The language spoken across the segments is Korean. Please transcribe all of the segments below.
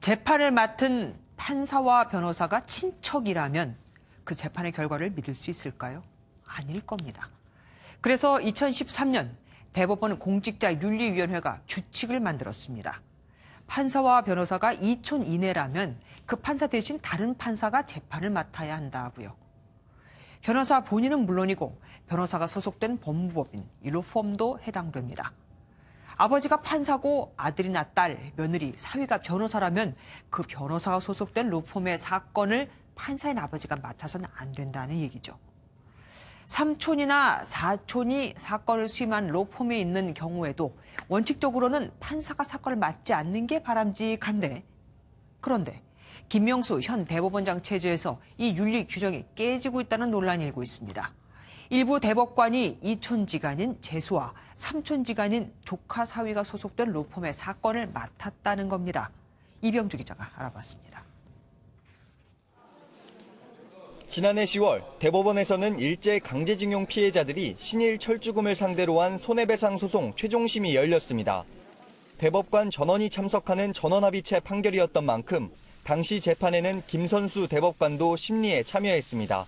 재판을 맡은 판사와 변호사가 친척이라면 그 재판의 결과를 믿을 수 있을까요? 아닐 겁니다. 그래서 2013년 대법원 공직자윤리위원회가 규칙을 만들었습니다. 판사와 변호사가 이촌 이내라면 그 판사 대신 다른 판사가 재판을 맡아야 한다고요. 변호사 본인은 물론이고 변호사가 소속된 법무법인, 로펌도 해당됩니다. 아버지가 판사고 아들이나 딸, 며느리, 사위가 변호사라면 그 변호사가 소속된 로펌의 사건을 판사인 아버지가 맡아서는 안 된다는 얘기죠. 삼촌이나 사촌이 사건을 수임한 로펌에 있는 경우에도 원칙적으로는 판사가 사건을 맡지 않는 게 바람직한데, 그런데 김명수 현 대법원장 체제에서 이 윤리 규정이 깨지고 있다는 논란이 일고 있습니다. 일부 대법관이 이촌지간인 재수와 삼촌지간인 조카 사위가 소속된 로펌의 사건을 맡았다는 겁니다. 이병주 기자가 알아봤습니다. 지난해 10월 대법원에서는 일제 강제징용 피해자들이 신일 철주금을 상대로 한 손해배상 소송 최종심이 열렸습니다. 대법관 전원이 참석하는 전원합의체 판결이었던 만큼 당시 재판에는 김선수 대법관도 심리에 참여했습니다.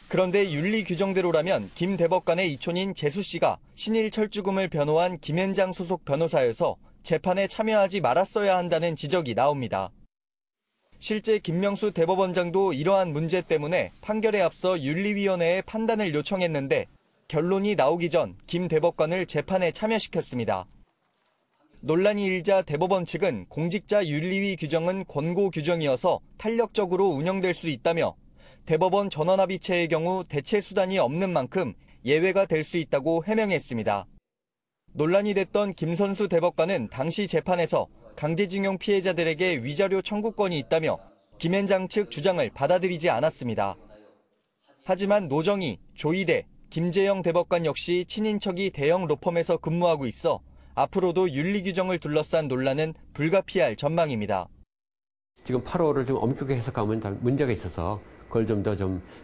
그런데 윤리 규정대로라면 김 대법관의 이촌인 재수 씨가 신일 철주금을 변호한 김현장 소속 변호사여서 재판에 참여하지 말았어야 한다는 지적이 나옵니다. 실제 김명수 대법원장도 이러한 문제 때문에 판결에 앞서 윤리위원회에 판단을 요청했는데 결론이 나오기 전 김 대법관을 재판에 참여시켰습니다. 논란이 일자 대법원 측은 공직자윤리위 규정은 권고 규정이어서 탄력적으로 운영될 수 있다며 대법원 전원합의체의 경우 대체 수단이 없는 만큼 예외가 될 수 있다고 해명했습니다. 논란이 됐던 김선수 대법관은 당시 재판에서 강제징용 피해자들에게 위자료 청구권이 있다며 김현장 측 주장을 받아들이지 않았습니다. 하지만 노정희, 조이대, 김재영 대법관 역시 친인척이 대형 로펌에서 근무하고 있어 앞으로도 윤리 규정을 둘러싼 논란은 불가피할 전망입니다. 지금 8호를 좀 엄격하게 해석하면 문제가 있어서 그걸 좀 더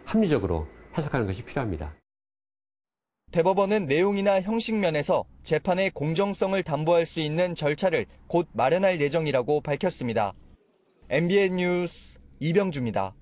합리적으로 해석하는 것이 필요합니다. 대법원은 내용이나 형식 면에서 재판의 공정성을 담보할 수 있는 절차를 곧 마련할 예정이라고 밝혔습니다. MBN 뉴스 이병주입니다.